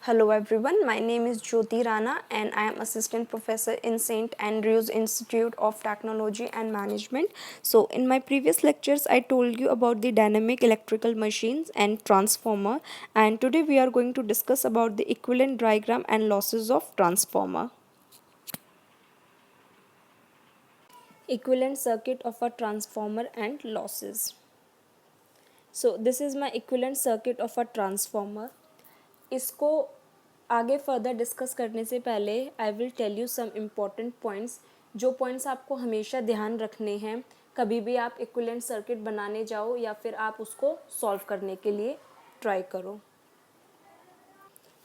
Hello everyone, my name is Jyoti Rana and I am assistant professor in St. Andrews Institute of Technology and Management. So in my previous lectures I told you about the dynamic electrical machines and transformer, and today we are going to discuss about the equivalent diagram and losses of transformer. Equivalent circuit of a transformer and losses. So this is my equivalent circuit of a transformer. इसको आगे further discuss करने से पहले I will tell you some important points, जो points आपको हमेशा ध्यान रखने हैं कभी भी आप इक्विवेलेंट सर्किट बनाने जाओ या फिर आप उसको सॉल्व करने के लिए ट्राई करो.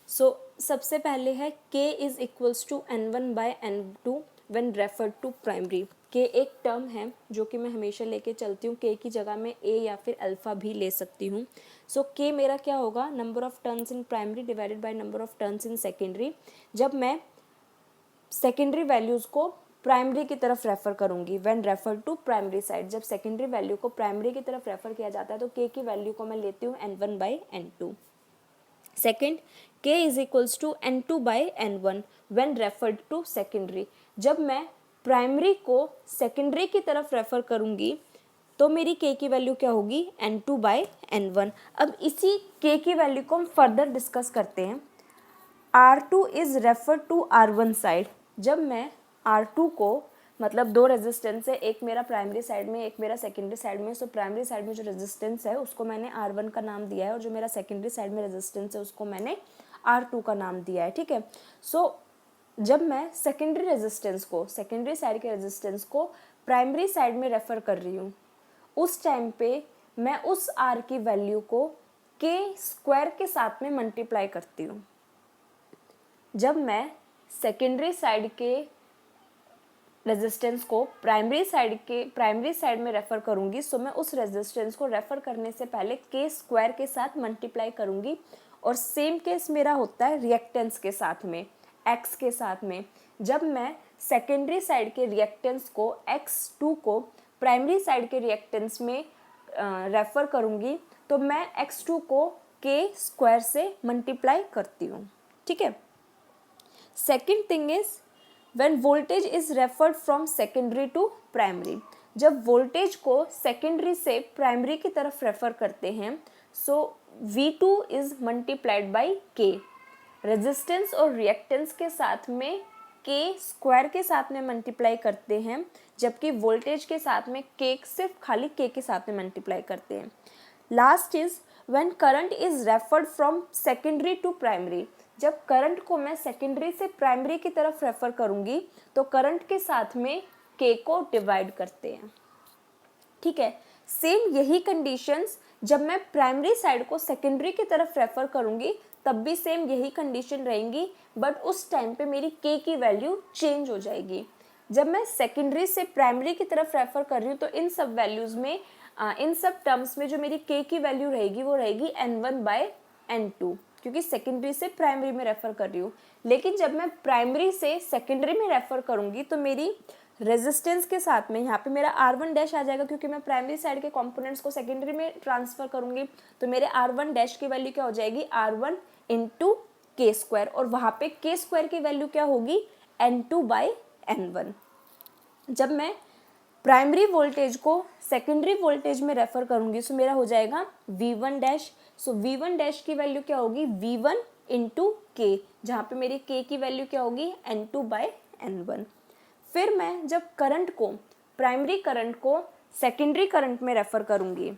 सो सबसे पहले है K is equals to N1/N2 when referred to primary. K एक टर्म है जो कि मैं हमेशा लेके चलती हूँ. K की जगह में A या फिर अल्फ़ा भी ले सकती हूँ. सो K मेरा क्या होगा, number of turns in primary divided by number of turns in secondary. जब मैं सेकेंडरी वैल्यूज़ को प्राइमरी की तरफ रेफ़र करूँगी when refer to primary side, जब सेकेंडरी वैल्यू को प्राइमरी की तरफ रेफ़र किया जाता है तो K की वैल्यू को मैं लेती हूँ N1/N2. Second, K is equals to N2/N1 when referred to secondary. जब मैं प्राइमरी को सेकेंडरी की तरफ रेफर करूँगी तो मेरी K की वैल्यू क्या होगी, N2/N1. अब इसी K की वैल्यू को हम फर्दर डिस्कस करते हैं. R2 is refer to R1 side. जब मैं R2 को, मतलब दो रेजिस्टेंस है, एक मेरा प्राइमरी साइड में एक मेरा सेकेंडरी साइड में. सो प्राइमरी साइड में जो रेजिस्टेंस है उसको मैंने R1 का नाम दिया है और जो मेरा सेकेंडरी साइड में रेजिस्टेंस है उसको मैंने R2 का नाम दिया है. ठीक है. सो जब मैं सेकेंडरी रेजिस्टेंस को, सेकेंडरी साइड के रेजिस्टेंस को प्राइमरी साइड में रेफर कर रही हूँ उस टाइम पे मैं उस R की वैल्यू को K स्क्वायर के साथ में मल्टीप्लाई करती हूँ. जब मैं सेकेंडरी साइड के रेजिस्टेंस को प्राइमरी साइड में रेफर करूंगी, सो मैं उस रेजिस्टेंस को रेफर करने से पहले K स्क्वायर के साथ मल्टीप्लाई करूंगी. और सेम केस मेरा होता है रिएक्टेंस के साथ में, X के साथ में. जब मैं सेकेंडरी साइड के रिएक्टेंस को X2 को प्राइमरी साइड के रिएक्टेंस में रेफर करूंगी तो मैं X2 को K स्क्वायर से मल्टीप्लाई करती हूँ. ठीक है. Second thing is when voltage is referred from secondary to primary. जब वोल्टेज को सेकेंडरी से प्राइमरी की तरफ रेफर करते हैं so V2 is multiplied by K. Resistance और रिएक्टेंस के साथ में K स्क्वायर के साथ में मल्टीप्लाई करते हैं, जबकि वोल्टेज के साथ में K सिर्फ खाली K के साथ में मल्टीप्लाई करते हैं. Last is when current is referred from secondary to primary. जब करंट को मैं सेकेंडरी से प्राइमरी की तरफ रेफर करूंगी तो करंट के साथ में K को डिवाइड करते हैं. ठीक है. सेम यही कंडीशंस जब मैं प्राइमरी साइड को सेकेंडरी की तरफ रेफर करूंगी तब भी सेम यही कंडीशन रहेंगी, बट उस टाइम पे मेरी K की वैल्यू चेंज हो जाएगी. जब मैं सेकेंडरी से प्राइमरी की तरफ रेफर कर रही हूँ तो इन सब वैल्यूज़ में, इन सब टर्म्स में जो मेरी K की वैल्यू रहेगी वो रहेगी N1/N2, क्योंकि सेकेंडरी से प्राइमरी में रेफर कर रही हूँ. लेकिन जब मैं प्राइमरी से सेकेंडरी में रेफर करूँगी तो मेरी रेजिस्टेंस के साथ में यहाँ पे मेरा R1 डैश आ जाएगा, क्योंकि मैं प्राइमरी साइड के कंपोनेंट्स को सेकेंडरी में ट्रांसफ़र करूँगी तो मेरे R1 डैश की वैल्यू क्या हो जाएगी, R1 इंटू K स्क्वायर. और वहाँ पे K स्क्वायर की वैल्यू क्या होगी, N2/N1. जब मैं प्राइमरी वोल्टेज को सेकेंडरी वोल्टेज में रेफर करूँगी सो मेरा हो जाएगा V1 डैश. सो V1 डैश की वैल्यू क्या होगी, V1 इंटू K, जहाँ पे मेरी K की वैल्यू क्या होगी, N2/N1. फिर मैं जब करंट को, प्राइमरी करंट को सेकेंडरी करंट में रेफर करूँगी,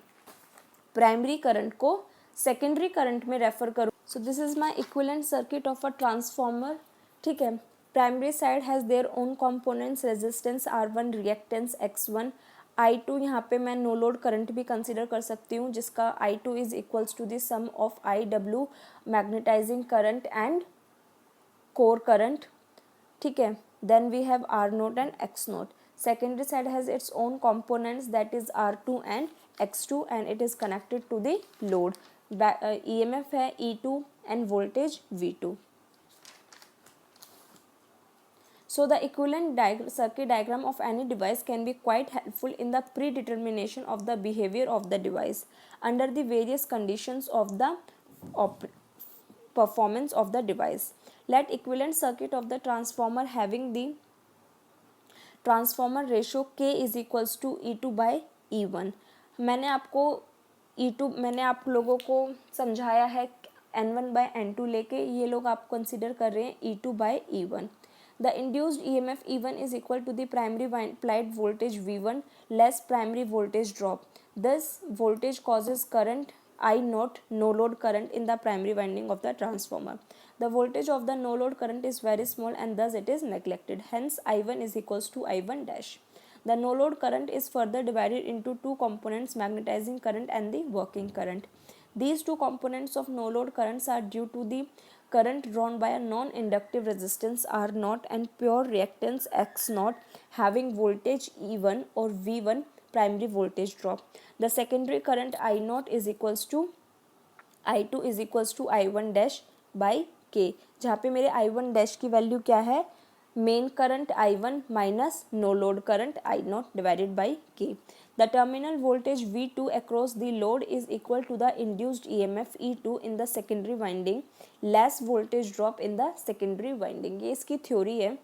प्राइमरी करंट को सेकेंडरी करंट में रेफर करूँ. So this is my equivalent circuit of a transformer. ठीक है. Primary side has their own components, resistance R1, reactance X1. I2 यहाँ पे मैं नो लोड करंट भी कंसिडर कर सकती हूँ, जिसका I2 is equals to the sum of IW magnetizing current and core current. ठीक है. Then we have R0 and X0. Secondary side has its own components, that is R2 and X2, and it is connected to the load. EMF है E2 and voltage V2. So the equivalent circuit diagram of any device can be quite helpful in the predetermination of the behavior of the device under the various conditions of the performance of the device. Let equivalent circuit of the transformer having the transformer ratio K is equals to E2 by E1. मैंने आप लोगों को समझाया है N1 by N2 लेके, ये लोग आप कंसिडर कर रहे हैं E2 by E1. The induced EMF E1 is equal to the primary applied voltage V1 less primary voltage drop. This voltage causes current I naught, no load current in the primary winding of the transformer. The voltage of the no load current is very small and thus it is neglected. Hence I1 is equals to I1 dash. The no load current is further divided into two components, magnetizing current and the working current. These two components of no load currents are due to the current drawn by a non-inductive resistance R naught and pure reactance X naught having voltage E1 or V1 primary voltage drop. The secondary current I naught is equals to I2 is equals to I1 dash by K, जहाँ पे मेरे I1 dash की value क्या है, main current I1 minus no load current I naught divided by K. The terminal voltage V2 across the load is equal to the induced EMF E2 in the secondary winding less voltage drop in the secondary winding. ये इसकी theory है.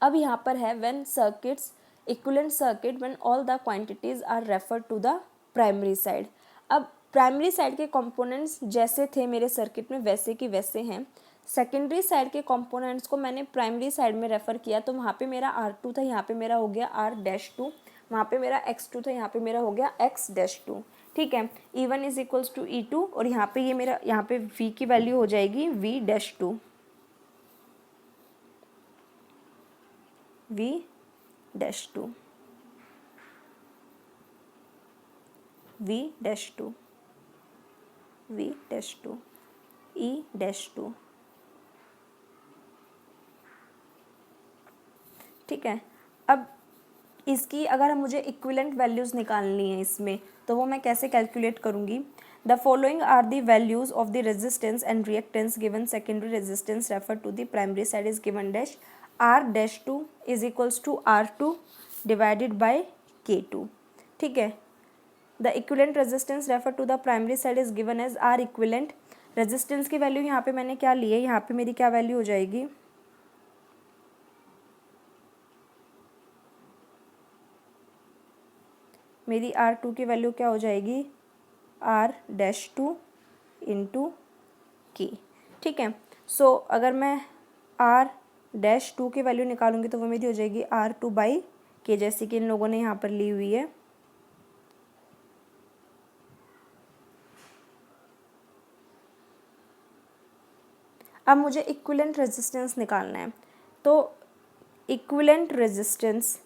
अब यहाँ पर है when circuits equivalent circuit when all the quantities are referred to the primary side. अब primary side के components जैसे थे मेरे सर्किट में वैसे की वैसे हैं. सेकेंडरी साइड के कंपोनेंट्स को मैंने प्राइमरी साइड में रेफ़र किया, तो वहाँ पे मेरा R2 था, यहाँ पे मेरा हो गया R-2, वहाँ पे मेरा X2 था, यहाँ पे मेरा हो गया X-2. ठीक है. E1 is equals to E2 और यहाँ पे ये मेरा यहाँ पे V की वैल्यू हो जाएगी V-2. V-2 V-2 V-2 E-2. ठीक है. अब इसकी अगर मुझे इक्विवेलेंट वैल्यूज़ निकालनी है इसमें, तो वो मैं कैसे कैलकुलेट करूँगी. The following are the values of the resistance and reactance given secondary resistance refer to the primary side is given dash R-2 is equals to R2 divided by K2. ठीक है. The equivalent resistance refer to the primary side is given as R equivalent. Resistance की value यहाँ पे मैंने क्या ली है, यहाँ पे मेरी क्या वैल्यू हो जाएगी, मेरी R2 की वैल्यू क्या हो जाएगी, R-2 इंटू K. ठीक है. सो अगर मैं R-2 की वैल्यू निकालूंगी तो वो मेरी हो जाएगी R2 बाई K, जैसे कि इन लोगों ने यहाँ पर ली हुई है. अब मुझे इक्विवेलेंट रेजिस्टेंस निकालना है, तो equivalent resistance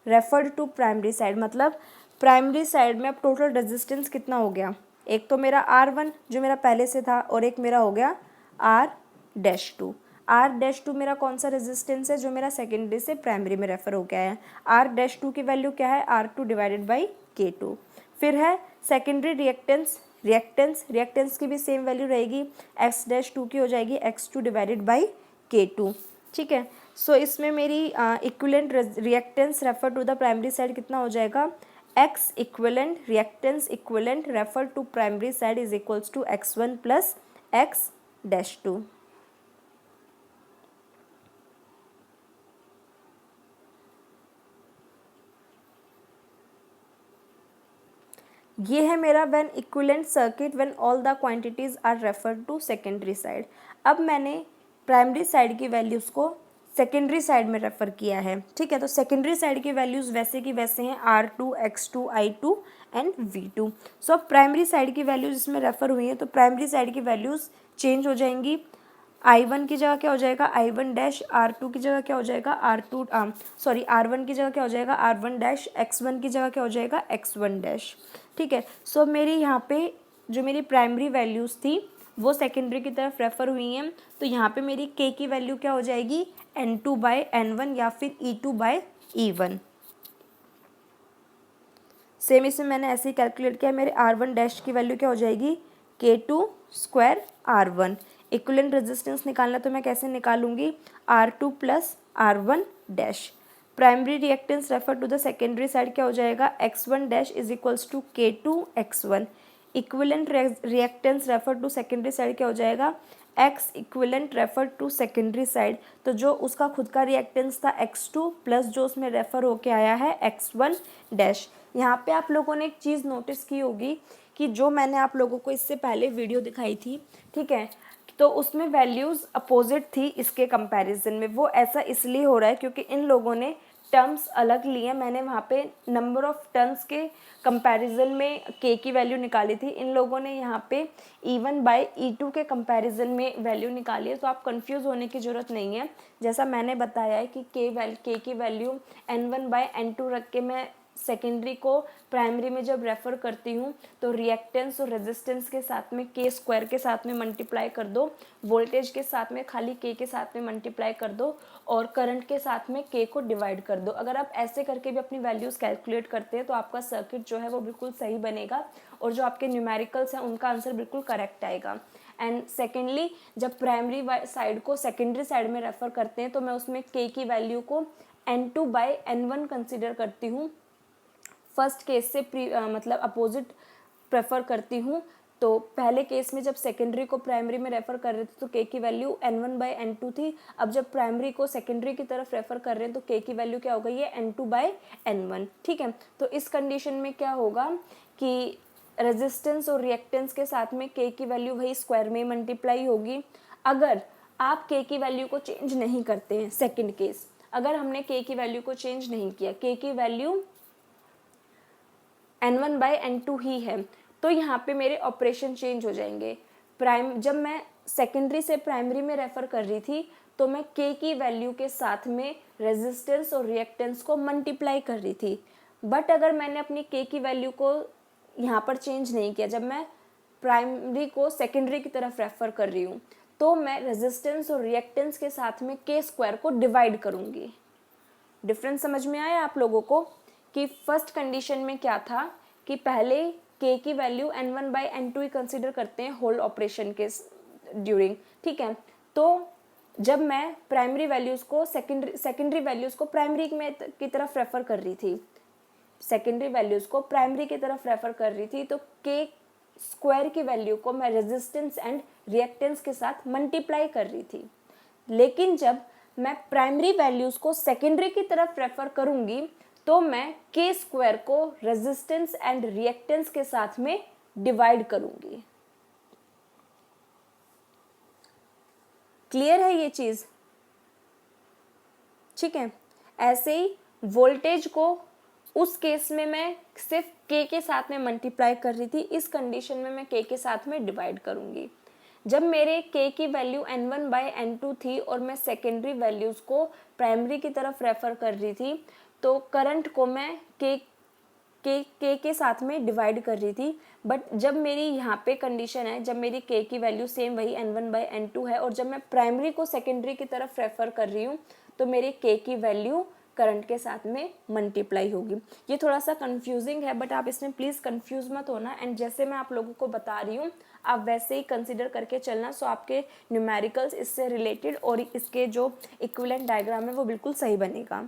referred to primary side, मतलब प्राइमरी साइड में अब टोटल रेजिस्टेंस कितना हो गया, एक तो मेरा R1 जो मेरा पहले से था और एक मेरा हो गया R-2. R-2 मेरा कौन सा रेजिस्टेंस है, जो मेरा सेकेंडरी से प्राइमरी में रेफर हो गया है. R-2 की वैल्यू क्या है, R2 डिवाइडेड बाई K2. फिर है सेकेंडरी रिएक्टेंस की भी सेम वैल्यू रहेगी, X-2 की हो जाएगी X2 डिवाइडेड बाई K2. ठीक है. सो इसमें मेरी equivalent reactance refer to the primary side कितना हो जाएगा, X equivalent reactance equivalent refer to primary side is equals to X1 plus X-2. ये है मेरा when equivalent circuit when all the quantities are referred to secondary side. अब मैंने primary side की values को सेकेंडरी साइड में refer किया है. ठीक है. तो सेकेंडरी साइड की वैल्यूज़ वैसे की वैसे हैं R2, X2, I2 and V2. सो अब प्राइमरी साइड की वैल्यूज़ इसमें रेफ़र हुई हैं, तो प्राइमरी साइड की वैल्यूज़ चेंज हो जाएंगी. I1 की जगह क्या हो जाएगा, I1 डैश. R2 की जगह क्या हो जाएगा, R1 की जगह क्या हो जाएगा, R1 डैश. X1 की जगह क्या हो जाएगा, X1 डैश. ठीक है. सो मेरी यहाँ पे जो मेरी प्राइमरी वैल्यूज़ थी वो सेकेंडरी की तरफ रेफ़र हुई हैं, तो यहाँ पे मेरी K की वैल्यू क्या हो जाएगी, N2 बाई N1 या फिर E2 बाई E1. सेम इसमें मैंने ऐसे ही कैलकुलेट किया. मेरे R1 डैश की वैल्यू क्या हो जाएगी, K2 square R1. Equivalent resistance निकालना तो मैं कैसे निकालूंगी, R2 plus R1 dash. Primary reactance refer to the secondary side क्या हो जाएगा, X1 dash is equals to K2 X1. Equivalent reactance refer to secondary side क्या हो जाएगा, X equivalent refer to secondary side, तो जो उसका खुद का रिएक्टेंस था x2 प्लस जो उसमें रेफर होके आया है x1 डैश। यहाँ पे आप लोगों ने एक चीज़ नोटिस की होगी कि जो मैंने आप लोगों को इससे पहले वीडियो दिखाई थी, ठीक है, तो उसमें वैल्यूज़ अपोजिट थी इसके कंपैरिजन में। वो ऐसा इसलिए हो रहा है क्योंकि इन लोगों ने टर्म्स अलग लिए। मैंने वहाँ पे नंबर ऑफ टर्म्स के कंपैरिजन में के की वैल्यू निकाली थी, इन लोगों ने यहाँ पे E1 बाई E2 के कंपैरिजन में वैल्यू निकाली है। तो आप कंफ्यूज होने की ज़रूरत नहीं है। जैसा मैंने बताया है कि के की वैल्यू N1 बाई N2 रख के मैं सेकेंडरी को प्राइमरी में जब रेफ़र करती हूँ तो रिएक्टेंस और रेजिस्टेंस के साथ में के स्क्वायर के साथ में मल्टीप्लाई कर दो, वोल्टेज के साथ में खाली के साथ में मल्टीप्लाई कर दो और करंट के साथ में के को डिवाइड कर दो। अगर आप ऐसे करके भी अपनी वैल्यूज़ कैलकुलेट करते हैं तो आपका सर्किट जो है वो बिल्कुल सही बनेगा और जो आपके न्यूमेरिकल्स हैं उनका आंसर बिल्कुल करेक्ट आएगा। एंड सेकेंडली, जब प्राइमरी साइड को सेकेंडरी साइड में रेफ़र करते हैं तो मैं उसमें के की वैल्यू को N2 बाई N1 कंसिडर करती हूँ। फर्स्ट केस से मतलब अपोजिट प्रेफर करती हूँ। तो पहले केस में जब सेकेंडरी को प्राइमरी में रेफ़र कर रहे थे तो के की वैल्यू N1 बाई N2 थी। अब जब प्राइमरी को सेकेंडरी की तरफ रेफ़र कर रहे हैं तो के की वैल्यू क्या हो गई है, N2 बाई N1, ठीक है। तो इस कंडीशन में क्या होगा कि रेजिस्टेंस और रिएक्टेंस के साथ में के की वैल्यू वही स्क्वायर में मल्टीप्लाई होगी। अगर आप के की वैल्यू को चेंज नहीं करते हैं, सेकेंड केस, अगर हमने के की वैल्यू को चेंज नहीं किया, के की वैल्यू N1 बाई N2 ही है, तो यहाँ पे मेरे ऑपरेशन चेंज हो जाएंगे। जब मैं सेकेंडरी से प्राइमरी में रेफ़र कर रही थी तो मैं के की वैल्यू के साथ में रेजिस्टेंस और रिएक्टेंस को मल्टीप्लाई कर रही थी। बट अगर मैंने अपनी के की वैल्यू को यहाँ पर चेंज नहीं किया, जब मैं प्राइमरी को सेकेंडरी की तरफ रेफ़र कर रही हूँ तो मैं रेजिस्टेंस और रिएक्टेंस के साथ में के स्क्वायर को डिवाइड करूँगी। डिफरेंस समझ में आया आप लोगों को कि फर्स्ट कंडीशन में क्या था कि पहले के की value N1 by N2 he consider करते हैं होल ऑपरेशन के ड्यूरिंग, ठीक है। तो जब मैं प्राइमरी वैल्यूज़ को सेकेंडरी वैल्यूज़ को प्राइमरी में की तरफ रेफ़र कर रही थी, सेकेंडरी वैल्यूज़ को प्राइमरी की तरफ रेफ़र कर रही थी तो के स्क्वायर की वैल्यू को मैं रेजिस्टेंस एंड रिएक्टेंस के साथ मल्टीप्लाई कर रही थी। लेकिन जब मैं प्राइमरी वैल्यूज़ को सेकेंडरी की तरफ रेफ़र करूँगी तो मैं के स्क्वायर को रेजिस्टेंस एंड रिएक्टेंस के साथ में डिवाइड करूँगी। क्लियर है ये चीज़, ठीक है। ऐसे ही वोल्टेज को उस केस में मैं सिर्फ के साथ में मल्टीप्लाई कर रही थी, इस कंडीशन में मैं के साथ में डिवाइड करूँगी। जब मेरे के की वैल्यू N1 बाई N2 थी और मैं सेकेंडरी वैल्यूज़ को प्राइमरी की तरफ रेफ़र कर रही थी तो करंट को मैं के साथ में डिवाइड कर रही थी। बट जब मेरी यहाँ पे कंडीशन है, जब मेरी के की वैल्यू सेम वही N1 बाई N2 है और जब मैं प्राइमरी को सेकेंडरी की तरफ रेफ़र कर रही हूँ तो मेरी के की वैल्यू करंट के साथ में मल्टीप्लाई होगी। ये थोड़ा सा कंफ्यूजिंग है बट आप इसमें प्लीज़ कंफ्यूज मत होना। एंड जैसे मैं आप लोगों को बता रही हूँ आप वैसे ही कंसिडर करके चलना, सो आपके न्यूमेरिकल्स इससे रिलेटेड और इसके जो इक्विवेलेंट डायग्राम है वो बिल्कुल सही बनेगा।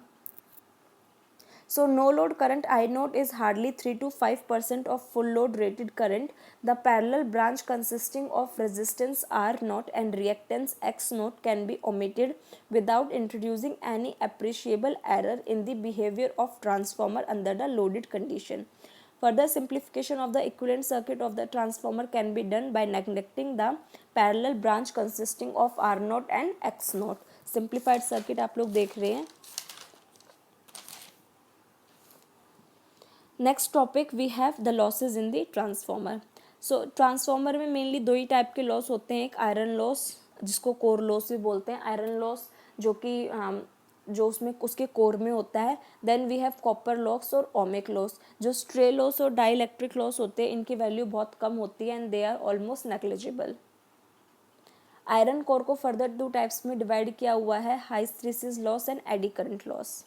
So no load current I naught is hardly 3 to 5% of full load rated current. The parallel branch consisting of resistance R naught and reactance X naught can be omitted without introducing any appreciable error in the behavior of transformer under the loaded condition. Further simplification of the equivalent circuit of the transformer can be done by neglecting the parallel branch consisting of R naught and X naught. Simplified circuit आप लोग देख रहे हैं। Next topic we have the losses in the transformer. So transformer में mainly दो ही type के loss होते हैं, एक आयरन लॉस जिसको कोर लॉस भी बोलते हैं, आयरन लॉस जो कि जो उसमें उसके कोर में होता है। Then we have copper loss और ओमिक लॉस। जो स्ट्रे लॉस और डाई इलेक्ट्रिक लॉस होते हैं इनकी वैल्यू बहुत कम होती है and they are almost negligible. Iron core को फर्दर दो टाइप्स में डिवाइड किया हुआ है, hysteresis loss and eddy current loss.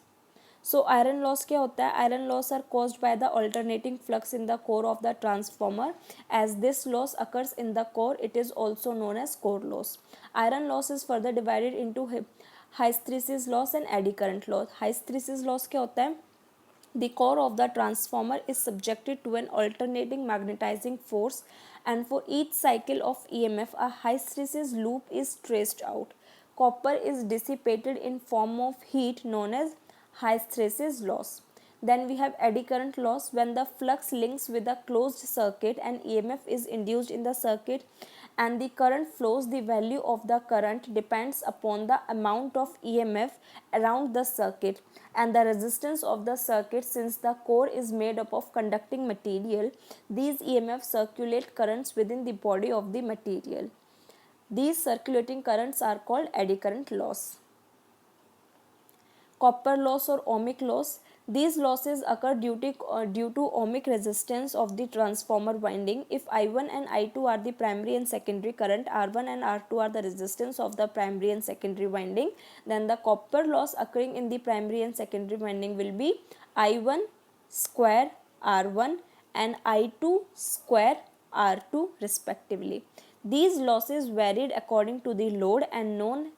So iron loss क्या होता है? Iron loss are caused by the alternating flux in the core of the transformer. As this loss occurs in the core it is also known as core loss. Iron loss is further divided into hysteresis loss and eddy current loss. Hysteresis loss क्या होता है? The core of the transformer is subjected to an alternating magnetizing force, and for each cycle of EMF a hysteresis loop is traced out. Copper is dissipated in form of heat known as hysteresis loss. Then we have eddy current loss. When the flux links with a closed circuit and EMF is induced in the circuit and the current flows, the value of the current depends upon the amount of EMF around the circuit and the resistance of the circuit. Since the core is made up of conducting material, these EMF circulate currents within the body of the material. These circulating currents are called eddy current loss. Copper loss or ohmic loss. These losses occur due to ohmic resistance of the transformer winding. If I1 and I2 are the primary and secondary current, R1 and R2 are the resistance of the primary and secondary winding, then the copper loss occurring in the primary and secondary winding will be I1 square R1 and I2 square R2 respectively. These losses varied according to the load and known,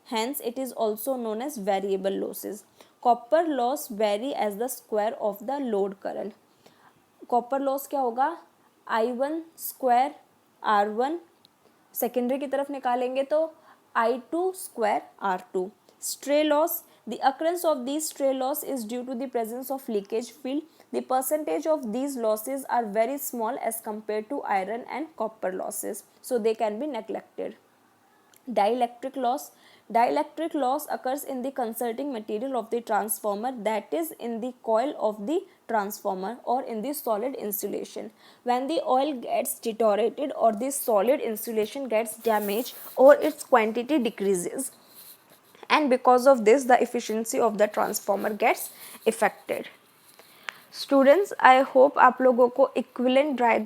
hence it is also known as variable losses. Copper loss vary as the square of the load current. Copper loss क्या होगा, I1 square R1, secondary की तरफ निकालेंगे तो I2 square R2. Stray loss. The occurrence of these stray loss is due to the presence of leakage field. The percentage of these losses are very small as compared to iron and copper losses, so they can be neglected. Dielectric loss. Dielectric loss occurs in the concerting material of the transformer, that is in the coil of the transformer or in the solid insulation. When the oil gets deteriorated or the solid insulation gets damaged or its quantity decreases, and because of this the efficiency of the transformer gets affected. Students, I hope आप लोगों को equivalent diagram